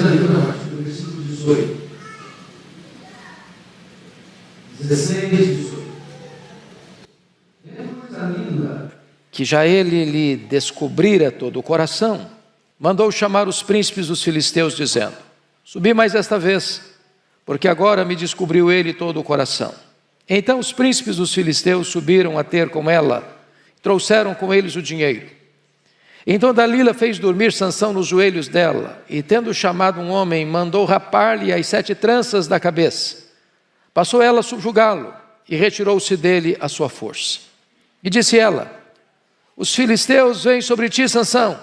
Dalila, a partir do versículo 18. 16, 18. É uma coisa linda. Que já ele lhe descobrira todo o coração, mandou chamar os príncipes dos filisteus, dizendo: subi mais esta vez, porque agora me descobriu ele todo o coração. Então os príncipes dos filisteus subiram a ter com ela, trouxeram com eles o dinheiro. Então Dalila fez dormir Sansão nos joelhos dela, e tendo chamado um homem, mandou rapar-lhe as 7 tranças da cabeça. Passou ela a subjugá-lo, e retirou-se dele a sua força. E disse ela: os filisteus vêm sobre ti, Sansão.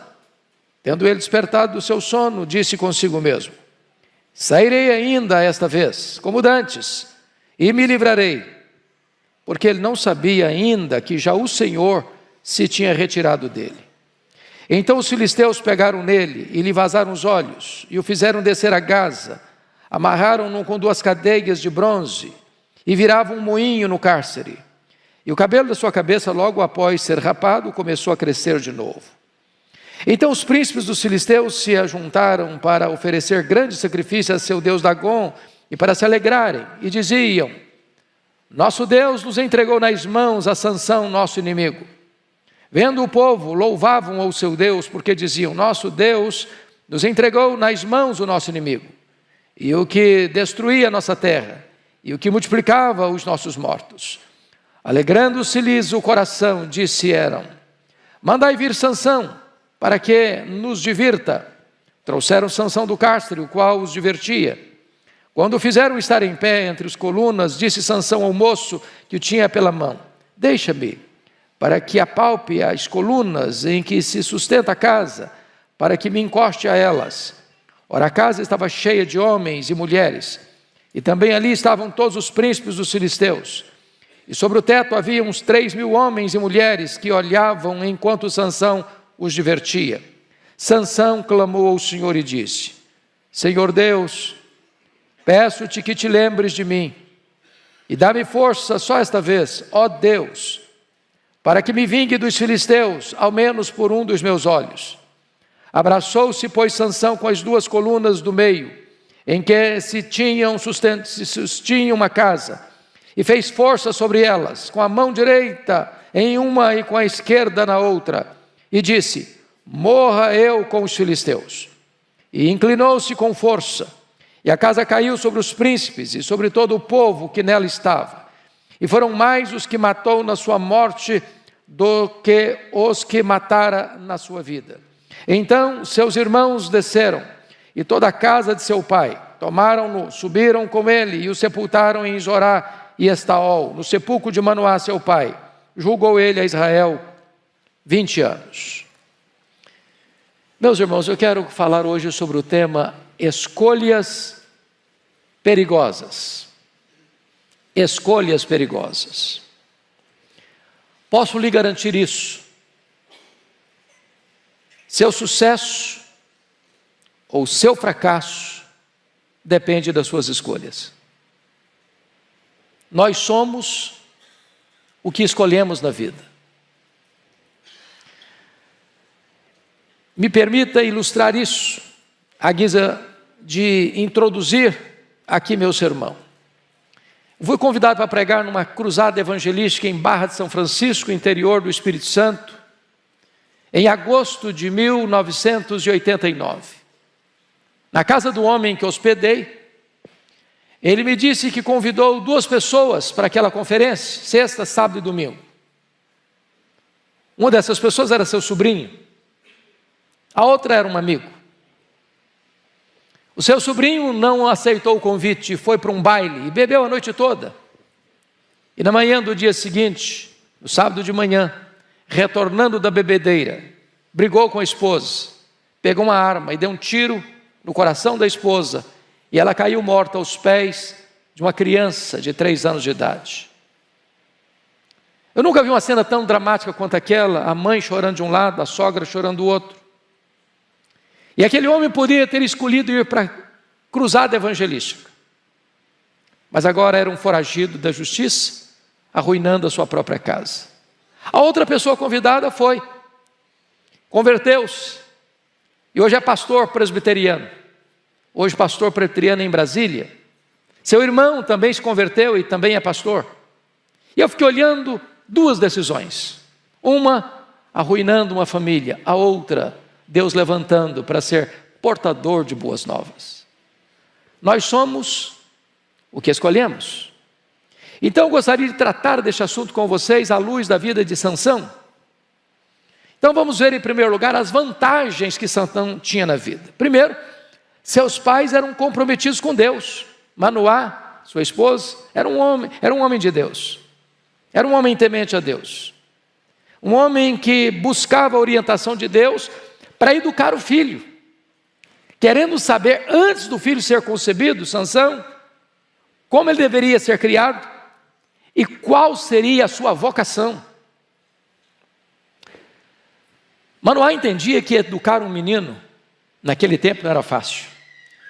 Tendo ele despertado do seu sono, disse consigo mesmo: sairei ainda esta vez, como dantes, e me livrarei. Porque ele não sabia ainda que já o Senhor se tinha retirado dele. Então os filisteus pegaram nele e lhe vazaram os olhos, e o fizeram descer a Gaza, amarraram-no com 2 cadeias de bronze, e viravam um moinho no cárcere. E o cabelo da sua cabeça, logo após ser rapado, começou a crescer de novo. Então os príncipes dos filisteus se ajuntaram para oferecer grande sacrifício a seu deus Dagom, e para se alegrarem, e diziam: nosso Deus nos entregou nas mãos a Sansão, nosso inimigo. Vendo o povo, louvavam ao seu Deus, porque diziam: nosso Deus nos entregou nas mãos o nosso inimigo, e o que destruía a nossa terra, e o que multiplicava os nossos mortos. Alegrando-se-lhes o coração, disseram: mandai vir Sansão, para que nos divirta. Trouxeram Sansão do cárcere, o qual os divertia. Quando o fizeram estar em pé entre as colunas, disse Sansão ao moço que o tinha pela mão: deixa-me, para que apalpe as colunas em que se sustenta a casa, para que me encoste a elas. Ora, a casa estava cheia de homens e mulheres, e também ali estavam todos os príncipes dos filisteus. E sobre o teto havia uns 3.000 homens e mulheres que olhavam enquanto Sansão os divertia. Sansão clamou ao Senhor e disse: Senhor Deus, peço-te que te lembres de mim, e dá-me força só esta vez, ó Deus, para que me vingue dos filisteus, ao menos por um dos meus olhos. Abraçou-se, pois, Sansão com as 2 colunas do meio, em que se sustinha uma casa, e fez força sobre elas, com a mão direita em uma e com a esquerda na outra, e disse: morra eu com os filisteus. E inclinou-se com força, e a casa caiu sobre os príncipes e sobre todo o povo que nela estava. E foram mais os que matou na sua morte do que os que matara na sua vida. Então seus irmãos desceram, e toda a casa de seu pai, tomaram-no, subiram com ele e o sepultaram em Zorá e Estaol, no sepulcro de Manoá seu pai. Julgou ele a Israel 20 anos. Meus irmãos, eu quero falar hoje sobre o tema escolhas perigosas. Escolhas perigosas. Posso lhe garantir isso. Seu sucesso ou seu fracasso depende das suas escolhas. Nós somos o que escolhemos na vida. Me permita ilustrar isso, à guisa de introduzir aqui meu sermão. Fui convidado para pregar numa cruzada evangelística em Barra de São Francisco, interior do Espírito Santo, em agosto de 1989. Na casa do homem que hospedei, ele me disse que convidou 2 pessoas para aquela conferência, sexta, sábado e domingo. Uma dessas pessoas era seu sobrinho, a outra era um amigo. O seu sobrinho não aceitou o convite, foi para um baile e bebeu a noite toda. E na manhã do dia seguinte, no sábado de manhã, retornando da bebedeira, brigou com a esposa, pegou uma arma e deu um tiro no coração da esposa, e ela caiu morta aos pés de uma criança de 3 anos de idade. Eu nunca vi uma cena tão dramática quanto aquela, a mãe chorando de um lado, a sogra chorando do outro. E aquele homem poderia ter escolhido ir para a cruzada evangelística, mas agora era um foragido da justiça, arruinando a sua própria casa. A outra pessoa convidada foi, converteu-se, e hoje é pastor presbiteriano. hoje pastor preteriano em Brasília. Seu irmão também se converteu e também é pastor. E eu fiquei olhando duas decisões. Uma, arruinando uma família. A outra, Deus levantando para ser portador de boas novas. Nós somos o que escolhemos. Então eu gostaria de tratar deste assunto com vocês à luz da vida de Sansão. Então vamos ver em primeiro lugar as vantagens que Sansão tinha na vida. Primeiro, seus pais eram comprometidos com Deus. Manoá, sua esposa, era um homem de Deus. Era um homem temente a Deus. Um homem que buscava a orientação de Deus para educar o filho. Querendo saber, antes do filho ser concebido, Sansão, como ele deveria ser criado e qual seria a sua vocação. Manoá entendia que educar um menino, naquele tempo, não era fácil.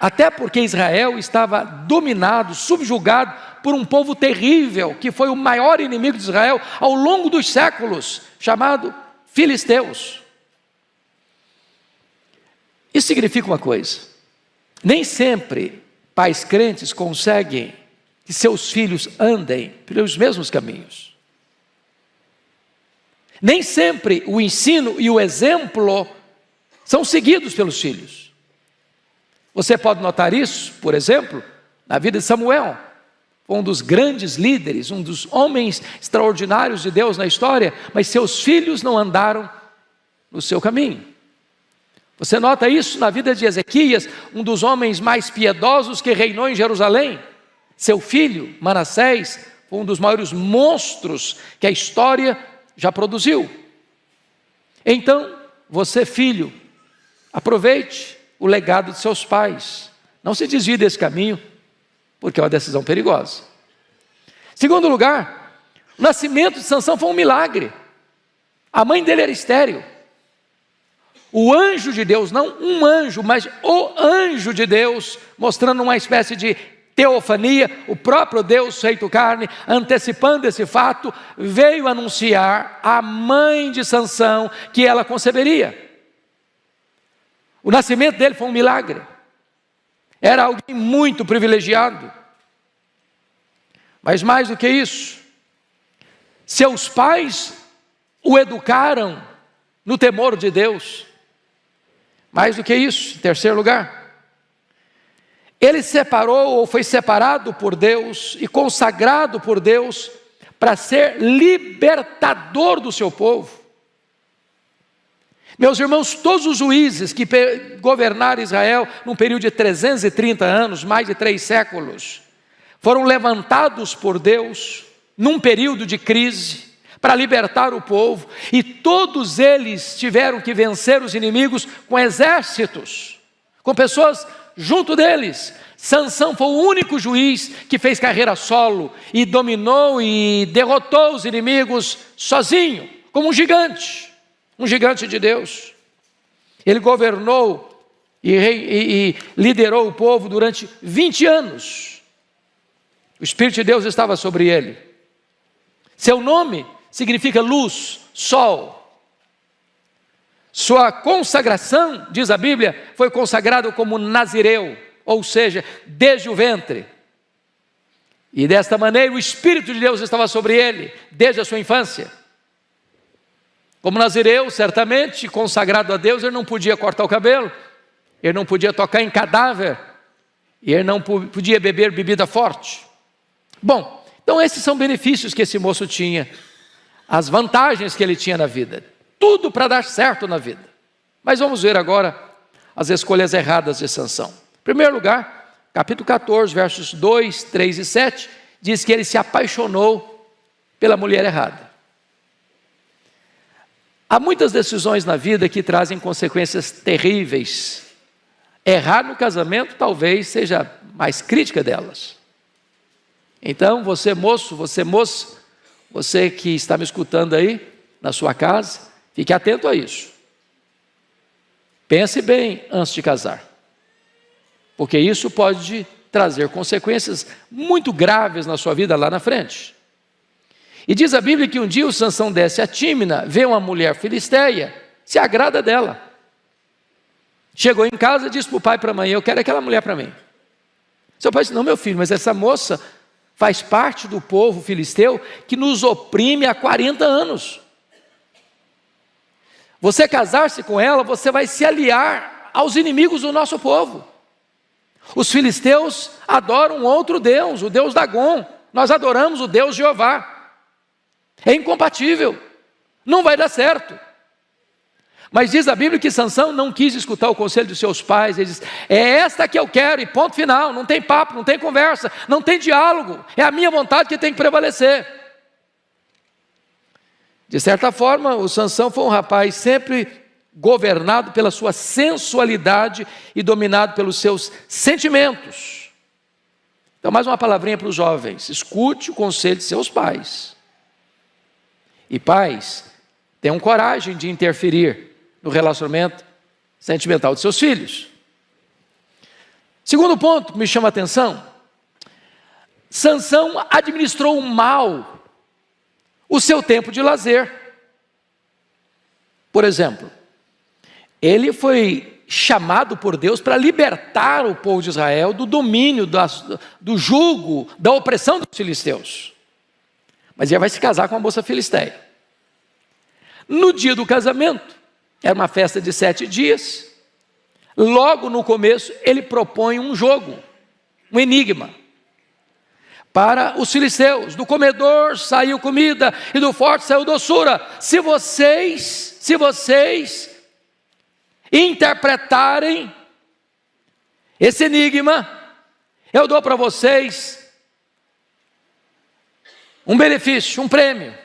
Até porque Israel estava dominado, subjugado por um povo terrível, que foi o maior inimigo de Israel ao longo dos séculos, chamado filisteus. Isso significa uma coisa: nem sempre pais crentes conseguem que seus filhos andem pelos mesmos caminhos. Nem sempre o ensino e o exemplo são seguidos pelos filhos. Você pode notar isso, por exemplo, na vida de Samuel, um dos grandes líderes, um dos homens extraordinários de Deus na história, mas seus filhos não andaram no seu caminho. Você nota isso na vida de Ezequias, um dos homens mais piedosos que reinou em Jerusalém. Seu filho, Manassés, foi um dos maiores monstros que a história já produziu. Então, você, filho, aproveite o legado de seus pais. Não se desvie desse caminho, porque é uma decisão perigosa. Segundo lugar, o nascimento de Sansão foi um milagre. A mãe dele era estéril. O anjo de Deus, não um anjo, mas o anjo de Deus, mostrando uma espécie de teofania, o próprio Deus feito carne, antecipando esse fato, veio anunciar à mãe de Sansão que ela conceberia. O nascimento dele foi um milagre. Era alguém muito privilegiado. Mas mais do que isso, seus pais o educaram no temor de Deus. Mais do que isso, em terceiro lugar, ele separou ou foi separado por Deus e consagrado por Deus para ser libertador do seu povo. Meus irmãos, todos os juízes que governaram Israel num período de 330 anos, mais de 3 séculos, foram levantados por Deus num período de crise para libertar o povo, e todos eles tiveram que vencer os inimigos com exércitos, com pessoas junto deles. Sansão foi o único juiz que fez carreira solo e dominou e derrotou os inimigos sozinho, como um gigante de Deus. Ele governou e liderou o povo durante 20 anos. O Espírito de Deus estava sobre ele. Seu nome significa luz, sol. Sua consagração, diz a Bíblia, foi consagrado como nazireu, ou seja, desde o ventre. E desta maneira o Espírito de Deus estava sobre ele, desde a sua infância. Como nazireu, certamente, consagrado a Deus, ele não podia cortar o cabelo, ele não podia tocar em cadáver, e ele não podia beber bebida forte. Bom, então esses são benefícios que esse moço tinha, as vantagens que ele tinha na vida, tudo para dar certo na vida. Mas vamos ver agora as escolhas erradas de Sansão. Em primeiro lugar, capítulo 14, versos 2, 3 e 7, diz que ele se apaixonou pela mulher errada. Há muitas decisões na vida que trazem consequências terríveis. Errar no casamento talvez seja a mais crítica delas. Então, você moço, você moça, você que está me escutando aí, na sua casa, fique atento a isso. Pense bem antes de casar, porque isso pode trazer consequências muito graves na sua vida lá na frente. E diz a Bíblia que um dia o Sansão desce a Tímina, vê uma mulher filisteia, se agrada dela. Chegou em casa e disse para o pai e para a mãe: eu quero aquela mulher para mim. Seu pai disse: não, meu filho, mas essa moça faz parte do povo filisteu que nos oprime há 40 anos. Você casar-se com ela, você vai se aliar aos inimigos do nosso povo. Os filisteus adoram um outro Deus, o Deus Dagom. Nós adoramos o Deus Jeová. É incompatível, não vai dar certo. Mas diz a Bíblia que Sansão não quis escutar o conselho dos seus pais. Ele diz: é esta que eu quero, e ponto final. Não tem papo, não tem conversa, não tem diálogo. É a minha vontade que tem que prevalecer. De certa forma, o Sansão foi um rapaz sempre governado pela sua sensualidade e dominado pelos seus sentimentos. Então, mais uma palavrinha para os jovens: escute o conselho de seus pais. E pais, tenham coragem de interferir no relacionamento sentimental de seus filhos. Segundo ponto que me chama a atenção: Sansão administrou mal o seu tempo de lazer. Por exemplo, ele foi chamado por Deus para libertar o povo de Israel do domínio, do jugo, da opressão dos filisteus. Mas ele vai se casar com uma moça filisteia. No dia do casamento, era uma festa de 7 dias, logo no começo ele propõe um jogo, um enigma, para os filisteus: do comedor saiu comida e do forte saiu doçura. Se vocês interpretarem esse enigma, eu dou para vocês um benefício, um prêmio: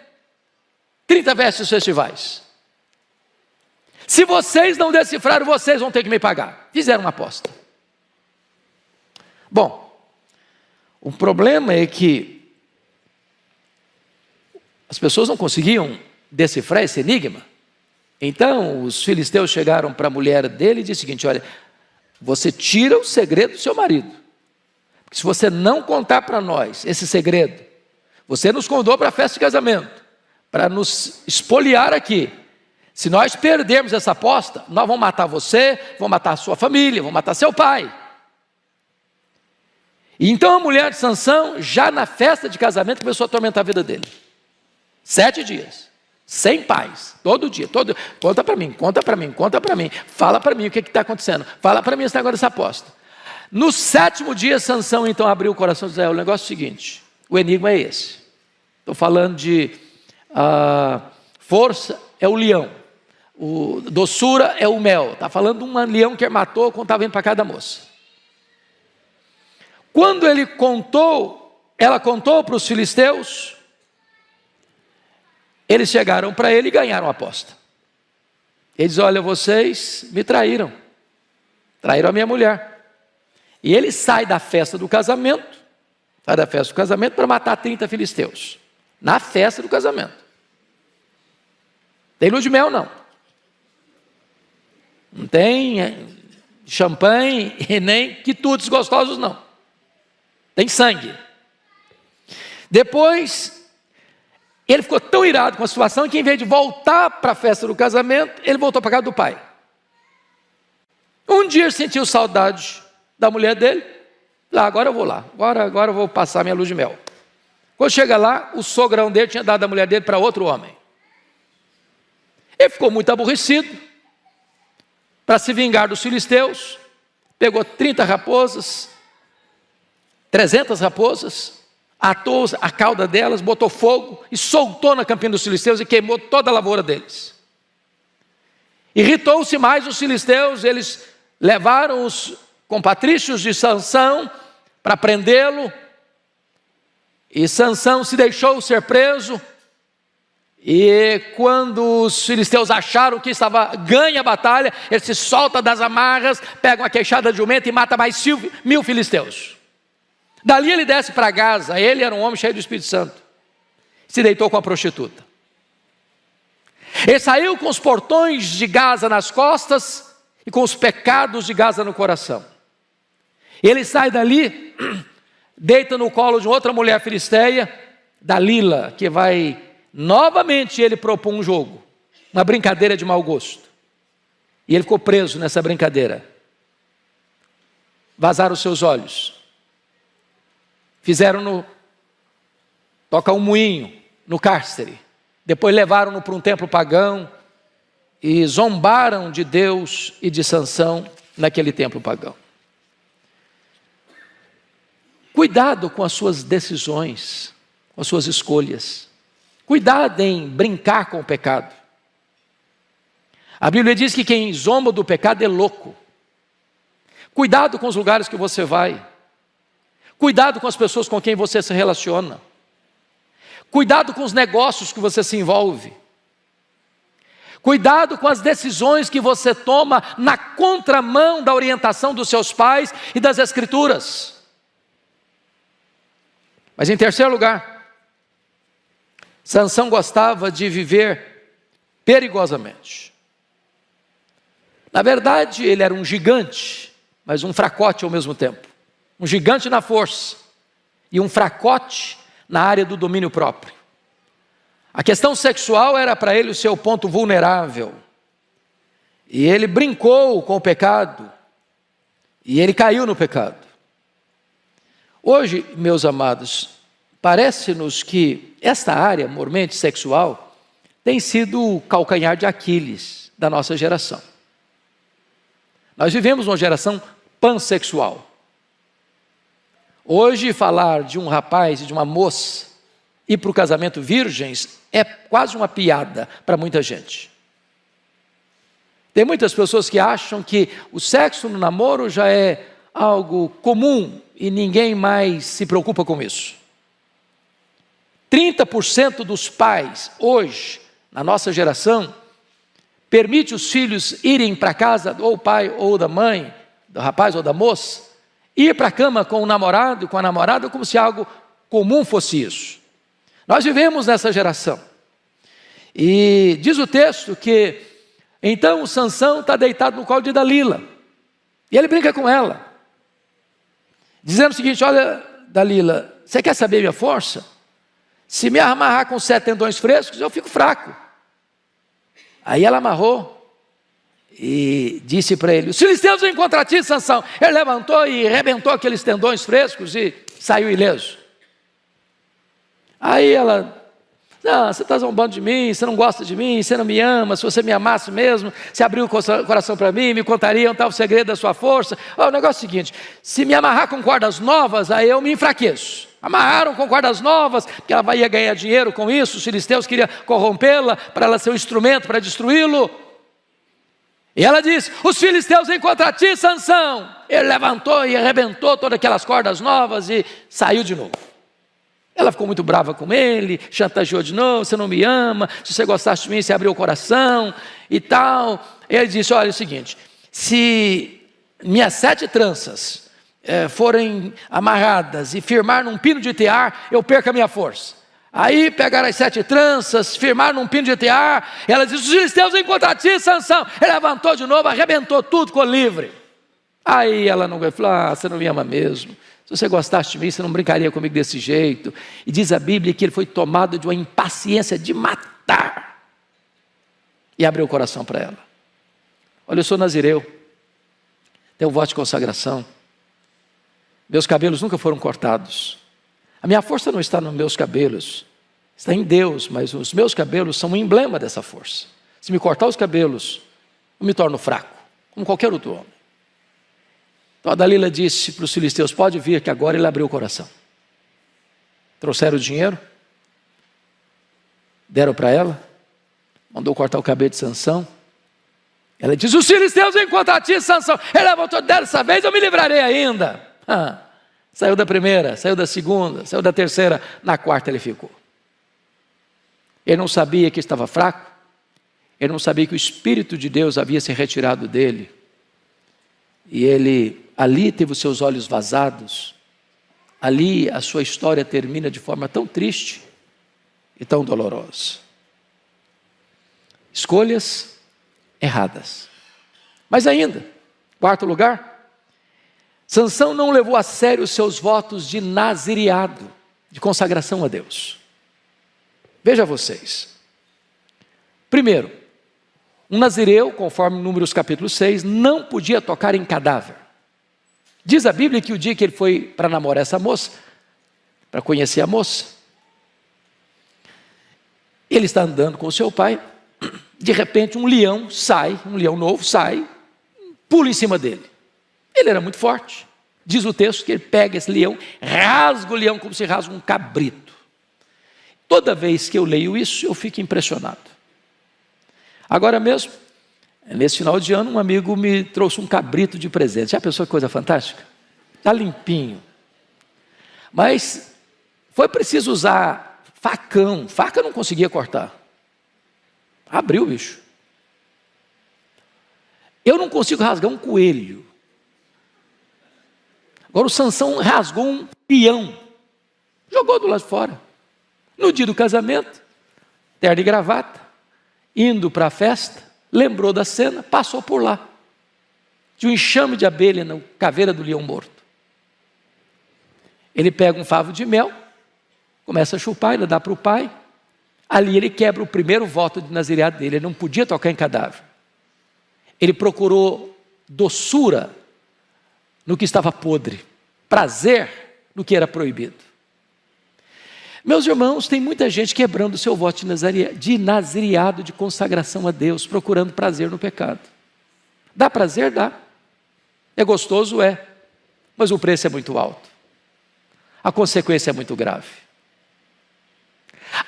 30 vestes festivais. Se vocês não decifrarem, vocês vão ter que me pagar. Fizeram uma aposta. Bom, o problema é que as pessoas não conseguiam decifrar esse enigma. Então os filisteus chegaram para a mulher dele e disseram o seguinte: olha, você tira o segredo do seu marido, porque se você não contar para nós esse segredo, você nos convidou para a festa de casamento, para nos espoliar aqui. Se nós perdermos essa aposta, nós vamos matar você, vamos matar a sua família, vamos matar seu pai. E então a mulher de Sansão, já na festa de casamento, começou a atormentar a vida dele. 7 dias, sem paz, todo dia, conta para mim, fala para mim o que está acontecendo, fala para mim esse negócio dessa aposta. No 7º dia, Sansão então abriu o coração de Israel. O negócio é o seguinte: o enigma é esse. Estou falando de força é o leão, doçura é o mel. Está falando de um leão que ele matou quando estava indo para casa da moça. Quando ela contou para os filisteus, eles chegaram para ele e ganharam a aposta. Ele diz: olha, vocês me traíram a minha mulher. E ele sai da festa do casamento para matar 30 filisteus, na festa do casamento. Tem lua de mel não tem champanhe e nem quitutes gostosos não, tem sangue. Depois ele ficou tão irado com a situação que, em vez de voltar para a festa do casamento, ele voltou para a casa do pai. Um dia ele sentiu saudade da mulher dele. Agora eu vou lá, agora eu vou passar minha lua de mel. Quando chega lá, o sogrão dele tinha dado a mulher dele para outro homem. Ele ficou muito aborrecido. Para se vingar dos filisteus, pegou 30 raposas, 300 raposas, atou a cauda delas, botou fogo e soltou na campina dos filisteus e queimou toda a lavoura deles. Irritou-se mais os filisteus. Eles levaram os compatrícios de Sansão para prendê-lo, e Sansão se deixou ser preso. E quando os filisteus acharam que estava ganha a batalha, ele se solta das amarras, pega uma queixada de jumento e mata mais 1000 filisteus. Dali ele desce para Gaza. Ele era um homem cheio do Espírito Santo, se deitou com a prostituta. Ele saiu com os portões de Gaza nas costas e com os pecados de Gaza no coração. Ele sai dali, deita no colo de outra mulher filisteia, Dalila, que vai novamente ele propor um jogo, uma brincadeira de mau gosto. E ele ficou preso nessa brincadeira. Vazaram os seus olhos. Fizeram-no tocar um moinho no cárcere. Depois levaram-no para um templo pagão e zombaram de Deus e de Sansão naquele templo pagão. Cuidado com as suas decisões, com as suas escolhas. Cuidado em brincar com o pecado. A Bíblia diz que quem zomba do pecado é louco. Cuidado com os lugares que você vai. Cuidado com as pessoas com quem você se relaciona. Cuidado com os negócios que você se envolve. Cuidado com as decisões que você toma na contramão da orientação dos seus pais e das Escrituras. Mas em terceiro lugar, Sansão gostava de viver perigosamente. Na verdade, ele era um gigante, mas um fracote ao mesmo tempo. Um gigante na força e um fracote na área do domínio próprio. A questão sexual era para ele o seu ponto vulnerável. E ele brincou com o pecado. E ele caiu no pecado. Hoje, meus amados, parece-nos que esta área, mormente sexual, tem sido o calcanhar de Aquiles da nossa geração. Nós vivemos uma geração pansexual. Hoje, falar de um rapaz e de uma moça ir para o casamento virgens é quase uma piada para muita gente. Tem muitas pessoas que acham que o sexo no namoro já é algo comum e ninguém mais se preocupa com isso. 30% dos pais hoje, na nossa geração, permite os filhos irem para casa, ou o pai ou da mãe, do rapaz ou da moça, ir para a cama com o namorado, com a namorada, como se algo comum fosse isso. Nós vivemos nessa geração. E diz o texto que, então, o Sansão está deitado no colo de Dalila. E ele brinca com ela. Dizendo o seguinte: olha, Dalila, você quer saber minha força? Se me amarrar com 7 tendões frescos, eu fico fraco. Aí ela amarrou e disse para ele: os filisteus vêm contra ti, Sansão. Ele levantou e arrebentou aqueles tendões frescos e saiu ileso. Aí ela: não, você está zombando de mim, você não gosta de mim, você não me ama. Se você me amasse mesmo, você abriu o coração para mim, me contaria onde está o segredo da sua força. O negócio é o seguinte: se me amarrar com cordas novas, aí eu me enfraqueço. Amarraram com cordas novas, porque ela ia ganhar dinheiro com isso. Os filisteus queriam corrompê-la para ela ser um instrumento para destruí-lo. E ela disse: os filisteus vêm contra ti, Sansão. Ele levantou e arrebentou todas aquelas cordas novas e saiu de novo. Ela ficou muito brava com ele, chantageou de novo: você não me ama, se você gostasse de mim, você abriu o coração e tal. Ele disse: olha, é o seguinte, se minhas 7 tranças forem amarradas e firmar num pino de tear, eu perco a minha força. Aí pegaram as 7 tranças, firmaram num pino de tear. Ela disse: os filisteus vêm contra ti, Sansão. Ele levantou de novo, arrebentou tudo, ficou livre. Aí ela não falou: ah, você não me ama mesmo. Se você gostasse de mim, você não brincaria comigo desse jeito. E diz a Bíblia que ele foi tomado de uma impaciência de matar. E abriu o coração para ela. Olha, eu sou nazireu, tenho voto de consagração. Meus cabelos nunca foram cortados. A minha força não está nos meus cabelos, está em Deus, mas os meus cabelos são um emblema dessa força. Se me cortar os cabelos, eu me torno fraco, como qualquer outro homem. Então a Dalila disse para os filisteus: pode vir, que agora ele abriu o coração. Trouxeram o dinheiro, deram para ela, mandou cortar o cabelo de Sansão. Ela disse: os filisteus vêm contra ti, Sansão. Ele levantou: dessa vez eu me livrarei ainda. Saiu da primeira, saiu da segunda, saiu da terceira, na quarta ele ficou. Ele não sabia que estava fraco, ele não sabia que o Espírito de Deus havia se retirado dele. E ele ali teve os seus olhos vazados. Ali a sua história termina de forma tão triste e tão dolorosa. Escolhas erradas. Mas ainda, quarto lugar, Sansão não levou a sério os seus votos de nazireado, de consagração a Deus. Veja vocês. Primeiro, Um nazireu, conforme Números capítulo 6, não podia tocar em cadáver. Diz a Bíblia que o dia que ele foi para namorar essa moça, para conhecer a moça, ele está andando com o seu pai, de repente um leão novo sai, pula em cima dele. Ele era muito forte. Diz o texto que ele pega esse leão, rasga o leão como se rasga um cabrito. Toda vez que eu leio isso, eu fico impressionado. Agora mesmo, nesse final de ano, um amigo me trouxe um cabrito de presente. Já pensou que coisa fantástica? Está limpinho. Mas foi preciso usar facão. Faca eu não conseguia cortar. Abriu o bicho. Eu não consigo rasgar um coelho. Agora o Sansão rasgou um peão. Jogou do lado de fora. No dia do casamento, terno e gravata, indo para a festa, lembrou da cena, passou por lá. Tinha um enxame de abelha na caveira do leão morto. Ele pega um favo de mel, começa a chupar, ele dá para o pai. Ali ele quebra o primeiro voto de nazireado dele, ele não podia tocar em cadáver. Ele procurou doçura no que estava podre, prazer no que era proibido. Meus irmãos, tem muita gente quebrando o seu voto de nazireado, de consagração a Deus, procurando prazer no pecado. Dá prazer? Dá. É gostoso? É. Mas o preço é muito alto. A consequência é muito grave.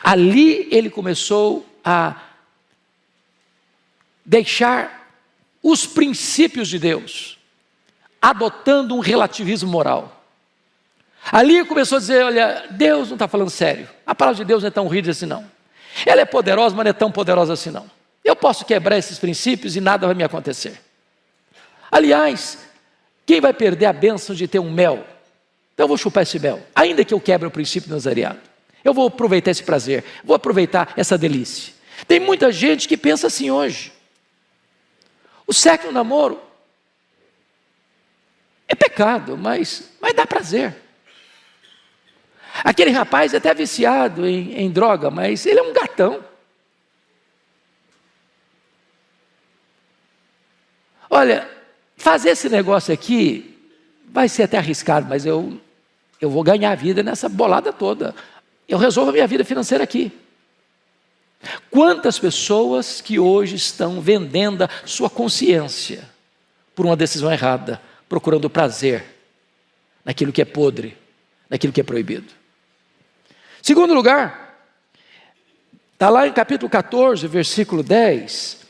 Ali ele começou a deixar os princípios de Deus, adotando um relativismo moral. Ali começou a dizer, olha, Deus não está falando sério. A palavra de Deus não é tão rígida assim não. Ela é poderosa, mas não é tão poderosa assim não. Eu posso quebrar esses princípios e nada vai me acontecer. Aliás, quem vai perder a bênção de ter um mel? Então eu vou chupar esse mel, ainda que eu quebre o princípio do nazareado. Eu vou aproveitar esse prazer, vou aproveitar essa delícia. Tem muita gente que pensa assim hoje. O sexo no namoro é pecado, mas dá prazer. Aquele rapaz é até viciado em droga, mas ele é um gatão. Olha, fazer esse negócio aqui vai ser até arriscado, mas eu vou ganhar a vida nessa bolada toda. Eu resolvo a minha vida financeira aqui. Quantas pessoas que hoje estão vendendo a sua consciência por uma decisão errada, procurando prazer naquilo que é podre, naquilo que é proibido. Segundo lugar, está lá em capítulo 14, versículo 10,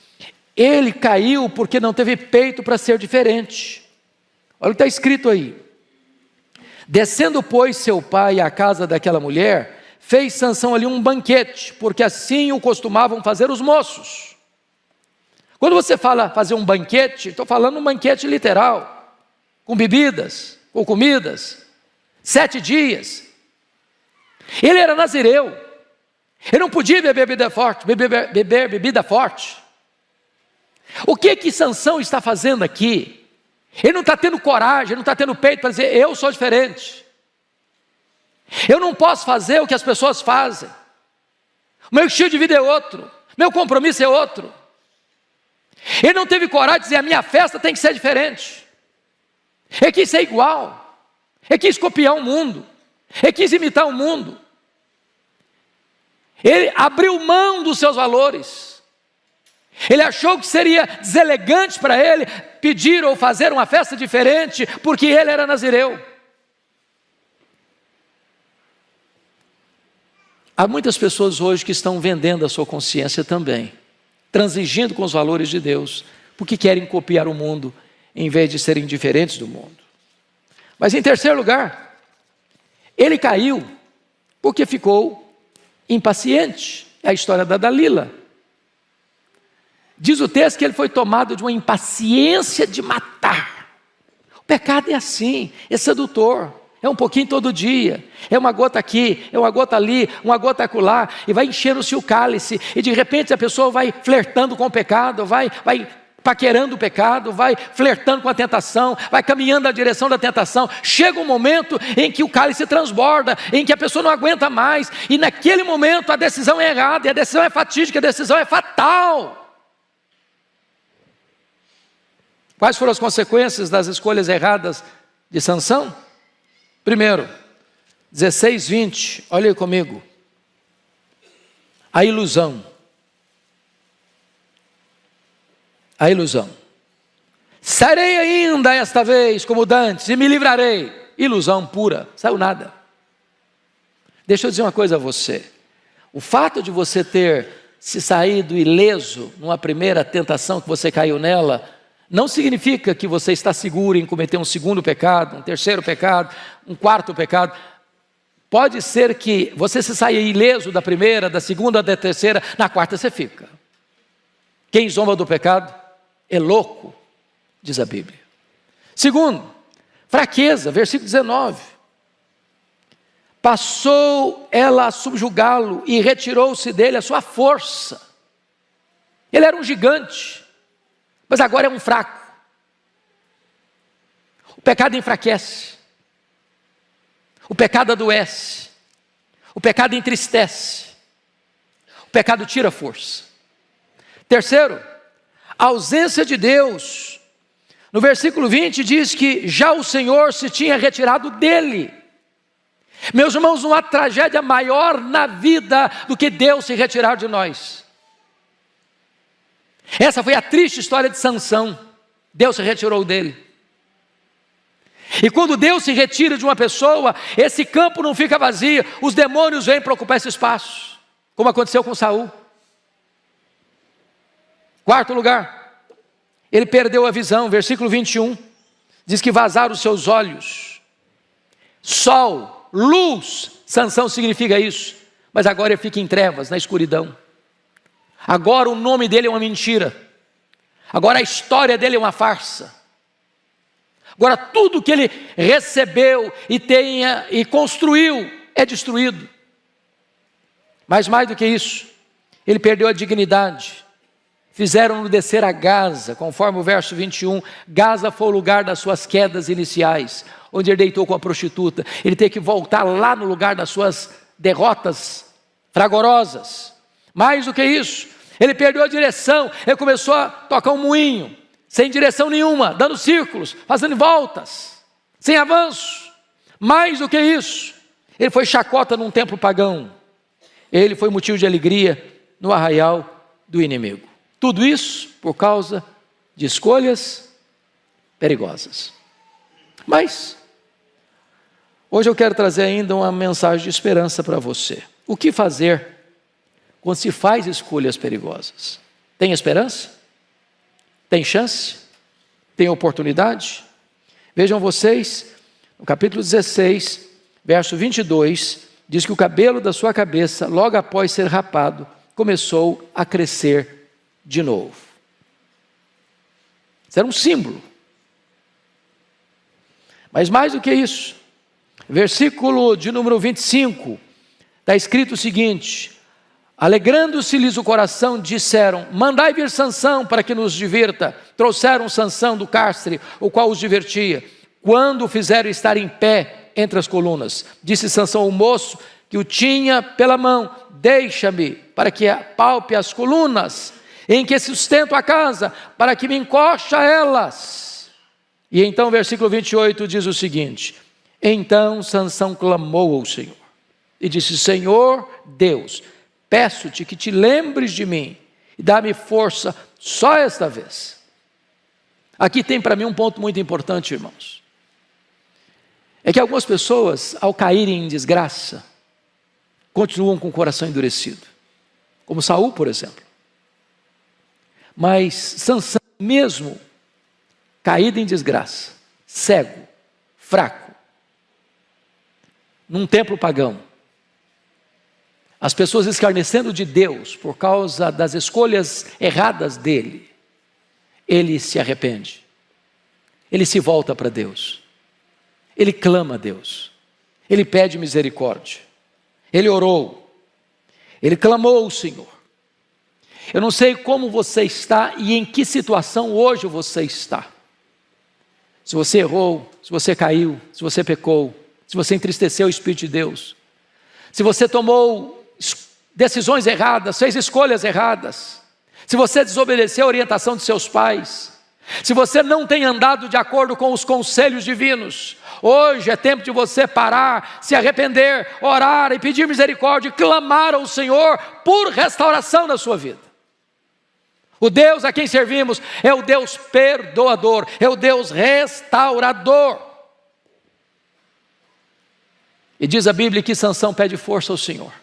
ele caiu porque não teve peito para ser diferente. Olha o que está escrito aí. Descendo, pois, seu pai à casa daquela mulher, fez Sansão ali um banquete, porque assim o costumavam fazer os moços. Quando você fala fazer um banquete, estou falando um banquete literal, com bebidas, com comidas, 7 dias. Ele era nazireu, ele não podia beber bebida forte, beber bebida forte. O que Sansão está fazendo aqui? Ele não está tendo coragem, ele não está tendo peito para dizer, eu sou diferente. Eu não posso fazer o que as pessoas fazem. O meu estilo de vida é outro, meu compromisso é outro. Ele não teve coragem de dizer, a minha festa tem que ser diferente. Ele quis ser igual, ele quis copiar o mundo, ele quis imitar o mundo. Ele abriu mão dos seus valores. Ele achou que seria deselegante para ele pedir ou fazer uma festa diferente, porque ele era nazireu. Há muitas pessoas hoje que estão vendendo a sua consciência também, transigindo com os valores de Deus, porque querem copiar o mundo, em vez de serem diferentes do mundo. Mas em terceiro lugar, ele caiu porque ficou impaciente. É a história da Dalila. Diz o texto que ele foi tomado de uma impaciência de matar. O pecado é assim, é sedutor, é um pouquinho todo dia, é uma gota aqui, é uma gota ali, uma gota acolá, e vai enchendo-se o cálice, e de repente a pessoa vai flertando com o pecado, vai paquerando o pecado, vai flertando com a tentação, vai caminhando na direção da tentação. Chega um momento em que o cálice transborda, em que a pessoa não aguenta mais, e naquele momento a decisão é errada, e a decisão é fatídica, a decisão é fatal. Quais foram as consequências das escolhas erradas de Sansão? Primeiro, 16, 20, olha aí comigo. A ilusão. A ilusão. Serei ainda esta vez como dantes e me livrarei. Ilusão pura, saiu nada. Deixa eu dizer uma coisa a você. O fato de você ter se saído ileso numa primeira tentação que você caiu nela, não significa que você está seguro em cometer um segundo pecado, um terceiro pecado, um quarto pecado. Pode ser que você se saia ileso da primeira, da segunda, da terceira, na quarta você fica. Quem zomba do pecado é louco, diz a Bíblia. Segundo, fraqueza, versículo 19. Passou ela a subjugá-lo e retirou-se dele a sua força. Ele era um gigante, mas agora é um fraco. O pecado enfraquece. O pecado adoece. O pecado entristece. O pecado tira força. Terceiro, a ausência de Deus. No versículo 20 diz que já o Senhor se tinha retirado dele. Meus irmãos, não há tragédia maior na vida do que Deus se retirar de nós. Essa foi a triste história de Sansão. Deus se retirou dele. E quando Deus se retira de uma pessoa, esse campo não fica vazio, os demônios vêm para ocupar esse espaço, como aconteceu com Saul. Quarto lugar, ele perdeu a visão, versículo 21, diz que vazaram os seus olhos. Sol, luz, Sansão significa isso, mas agora ele fica em trevas, na escuridão. Agora o nome dele é uma mentira, agora a história dele é uma farsa. Agora tudo que ele recebeu e construiu é destruído. Mas mais do que isso, ele perdeu a dignidade. Fizeram-no descer a Gaza, conforme o verso 21. Gaza foi o lugar das suas quedas iniciais, onde ele deitou com a prostituta. Ele teve que voltar lá no lugar das suas derrotas fragorosas. Mais do que isso, ele perdeu a direção. Ele começou a tocar um moinho, sem direção nenhuma, dando círculos, fazendo voltas, sem avanço. Mais do que isso, ele foi chacota num templo pagão. Ele foi motivo de alegria no arraial do inimigo. Tudo isso por causa de escolhas perigosas. Mas hoje eu quero trazer ainda uma mensagem de esperança para você. O que fazer quando se faz escolhas perigosas? Tem esperança? Tem chance? Tem oportunidade? Vejam vocês, no capítulo 16, verso 22, diz que o cabelo da sua cabeça, logo após ser rapado, começou a crescer de novo. Isso era um símbolo. Mas mais do que isso, versículo de número 25, está escrito o seguinte: alegrando-se-lhes o coração, disseram: mandai vir Sansão para que nos divirta. Trouxeram Sansão do cárcere, o qual os divertia. Quando o fizeram estar em pé entre as colunas, disse Sansão ao moço que o tinha pela mão: deixa-me para que apalpe as colunas, em que sustento a casa, para que me encoste a elas. E então o versículo 28 diz o seguinte: então Sansão clamou ao Senhor e disse: Senhor Deus, peço-te que te lembres de mim e dá-me força só esta vez. Aqui tem para mim um ponto muito importante, irmãos. É que algumas pessoas, ao caírem em desgraça, continuam com o coração endurecido. Como Saul, por exemplo. Mas Sansão, mesmo caído em desgraça, cego, fraco, num templo pagão, as pessoas escarnecendo de Deus por causa das escolhas erradas dele, ele se arrepende, ele se volta para Deus, ele clama a Deus, ele pede misericórdia, ele orou, ele clamou ao Senhor. Eu não sei como você está e em que situação hoje você está. Se você errou, se você caiu, se você pecou, se você entristeceu o Espírito de Deus, se você tomou decisões erradas, fez escolhas erradas, se você desobedeceu a orientação de seus pais, se você não tem andado de acordo com os conselhos divinos, hoje é tempo de você parar, se arrepender, orar e pedir misericórdia, e clamar ao Senhor por restauração na sua vida. O Deus a quem servimos é o Deus perdoador, é o Deus restaurador. E diz a Bíblia que Sansão pede força ao Senhor.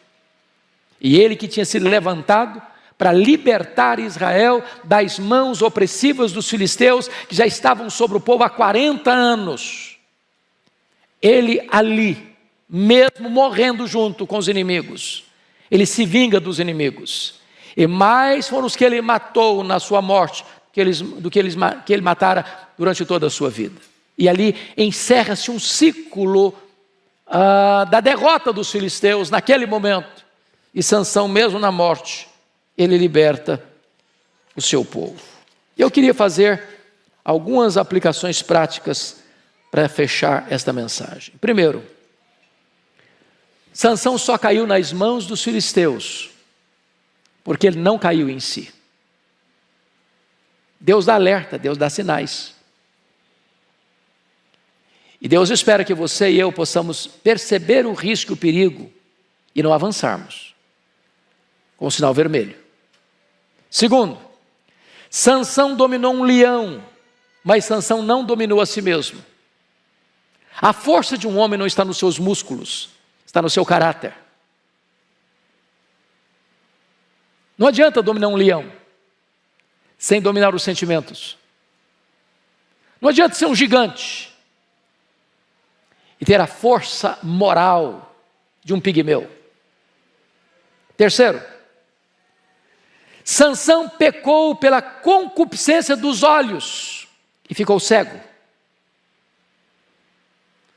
E ele que tinha sido levantado para libertar Israel das mãos opressivas dos filisteus, que já estavam sobre o povo há 40 anos. Ele ali, mesmo morrendo junto com os inimigos, ele se vinga dos inimigos. E mais foram os que ele matou na sua morte, do que ele matara durante toda a sua vida. E ali encerra-se um ciclo da derrota dos filisteus naquele momento. E Sansão, mesmo na morte, ele liberta o seu povo. Eu queria fazer algumas aplicações práticas para fechar esta mensagem. Primeiro, Sansão só caiu nas mãos dos filisteus porque ele não caiu em si. Deus dá alerta, Deus dá sinais. E Deus espera que você e eu possamos perceber o risco e o perigo e não avançarmos com o sinal vermelho. Segundo, Sansão dominou um leão, mas Sansão não dominou a si mesmo. A força de um homem não está nos seus músculos, está no seu caráter. Não adianta dominar um leão sem dominar os sentimentos. Não adianta ser um gigante e ter a força moral de um pigmeu. Terceiro, Sansão pecou pela concupiscência dos olhos e ficou cego.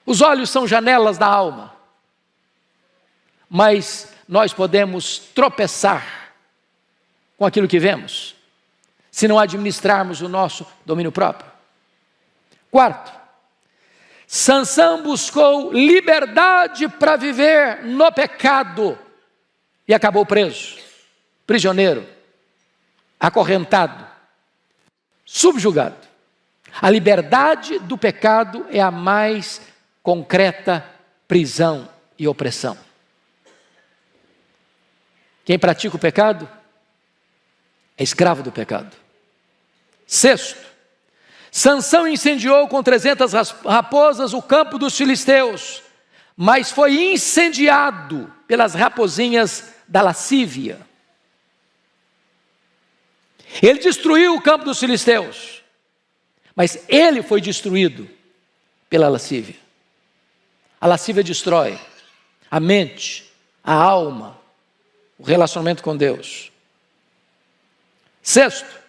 Os olhos são janelas da alma, mas nós podemos tropeçar com aquilo que vemos, se não administrarmos o nosso domínio próprio. Quarto, Sansão buscou liberdade para viver no pecado e acabou preso, prisioneiro, acorrentado, subjugado. A liberdade do pecado é a mais concreta prisão e opressão. Quem pratica o pecado é escravo do pecado. Sexto, Sansão incendiou com 300 raposas o campo dos filisteus, mas foi incendiado pelas raposinhas da lascívia. Ele destruiu o campo dos filisteus, mas ele foi destruído pela lascívia. A lascívia destrói a mente, a alma, o relacionamento com Deus. Sexto,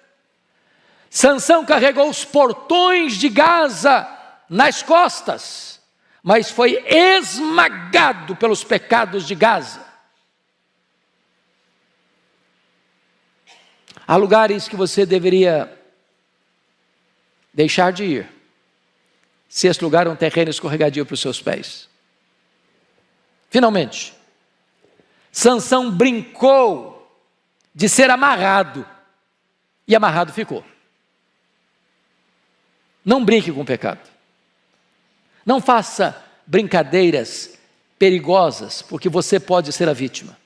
Sansão carregou os portões de Gaza nas costas, mas foi esmagado pelos pecados de Gaza. Há lugares que você deveria deixar de ir, se esse lugar é um terreno escorregadio para os seus pés. Finalmente, Sansão brincou de ser amarrado, e amarrado ficou. Não brinque com o pecado. Não faça brincadeiras perigosas, porque você pode ser a vítima.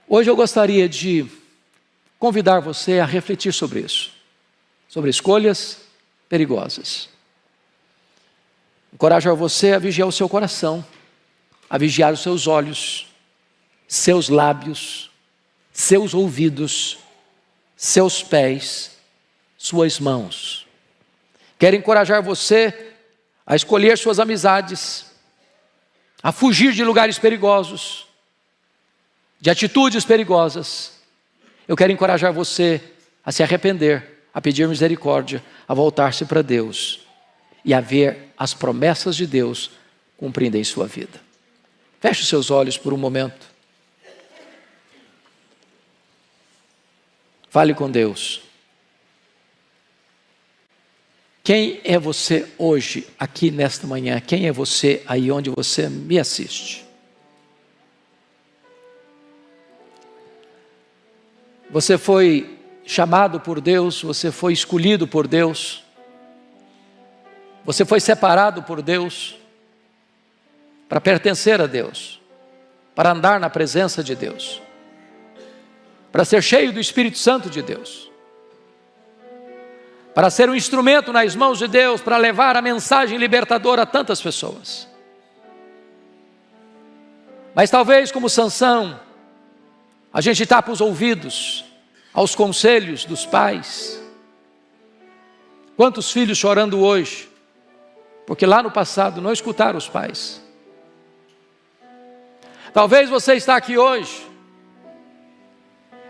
Hoje eu gostaria de convidar você a refletir sobre isso, sobre escolhas perigosas. Encorajar você a vigiar o seu coração, a vigiar os seus olhos, seus lábios, seus ouvidos, seus pés, suas mãos. Quero encorajar você a escolher suas amizades, a fugir de lugares perigosos, de atitudes perigosas. Eu quero encorajar você a se arrepender, a pedir misericórdia, a voltar-se para Deus e a ver as promessas de Deus cumprindo em sua vida. Feche os seus olhos por um momento. Fale com Deus. Quem é você hoje, aqui nesta manhã? Quem é você aí onde você me assiste? Você foi chamado por Deus, você foi escolhido por Deus, você foi separado por Deus para pertencer a Deus, para andar na presença de Deus, para ser cheio do Espírito Santo de Deus, para ser um instrumento nas mãos de Deus, para levar a mensagem libertadora a tantas pessoas. Mas talvez, como Sansão, a gente tapa os ouvidos aos conselhos dos pais. Quantos filhos chorando hoje, porque lá no passado não escutaram os pais. Talvez você está aqui hoje,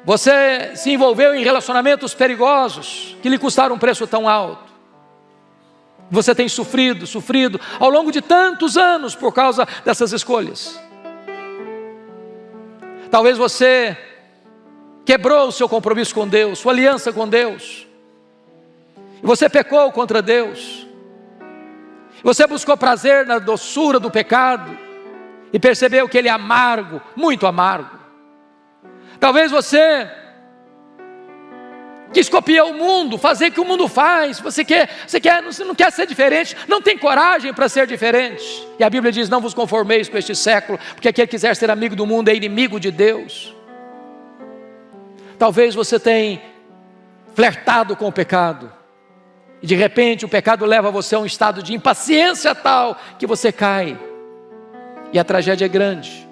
você se envolveu em relacionamentos perigosos, que lhe custaram um preço tão alto. Você tem sofrido ao longo de tantos anos por causa dessas escolhas. Talvez você quebrou o seu compromisso com Deus, sua aliança com Deus. E você pecou contra Deus. Você buscou prazer na doçura do pecado e percebeu que ele é amargo, muito amargo. Talvez você quis copiar o mundo, fazer o que o mundo faz. Você não quer ser diferente, não tem coragem para ser diferente. E a Bíblia diz: não vos conformeis com este século, porque aquele que quiser ser amigo do mundo é inimigo de Deus. Talvez você tenha flertado com o pecado, e de repente o pecado leva você a um estado de impaciência tal, que você cai, e a tragédia é grande.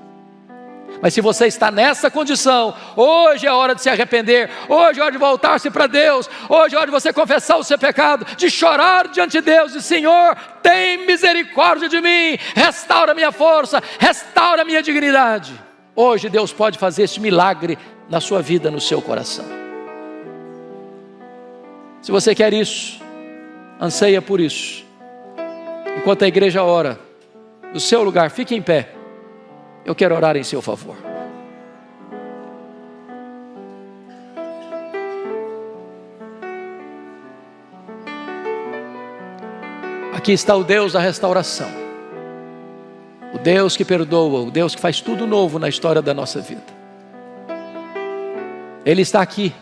Mas se você está nessa condição, hoje é a hora de se arrepender, hoje é a hora de voltar-se para Deus, hoje é a hora de você confessar o seu pecado, de chorar diante de Deus, e Senhor, tem misericórdia de mim, restaura a minha força, restaura a minha dignidade. Hoje Deus pode fazer esse milagre na sua vida, no seu coração. Se você quer isso, anseia por isso, enquanto a igreja ora, no seu lugar, fique em pé. Eu quero orar em seu favor. Aqui está o Deus da restauração, o Deus que perdoa, o Deus que faz tudo novo na história da nossa vida. Ele está aqui,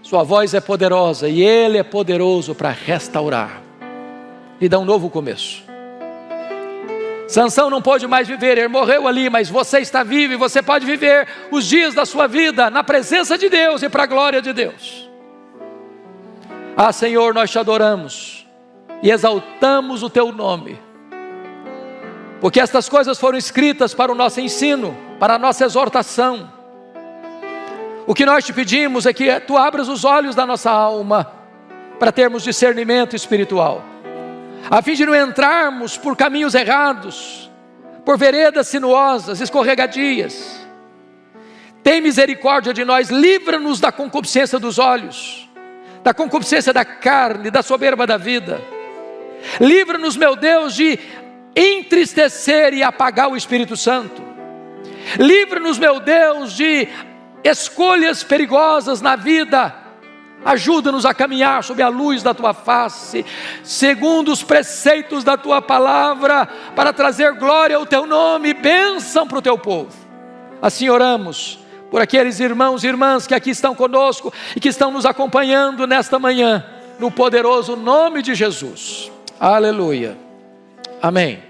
sua voz é poderosa e Ele é poderoso para restaurar, lhe dá um novo começo. Sansão não pôde mais viver, ele morreu ali, mas você está vivo e você pode viver os dias da sua vida na presença de Deus e para a glória de Deus. Ah, Senhor, nós te adoramos e exaltamos o teu nome, porque estas coisas foram escritas para o nosso ensino, para a nossa exortação. O que nós te pedimos é que tu abras os olhos da nossa alma, para termos discernimento espiritual, a fim de não entrarmos por caminhos errados, por veredas sinuosas, escorregadias. Tem misericórdia de nós, livra-nos da concupiscência dos olhos, da concupiscência da carne, da soberba da vida. Livra-nos, meu Deus, de entristecer e apagar o Espírito Santo. Livra-nos, meu Deus, de escolhas perigosas na vida. Ajuda-nos a caminhar sob a luz da tua face, segundo os preceitos da tua palavra, para trazer glória ao teu nome e bênção para o teu povo. Assim oramos por aqueles irmãos e irmãs que aqui estão conosco e que estão nos acompanhando nesta manhã, no poderoso nome de Jesus. Aleluia. Amém.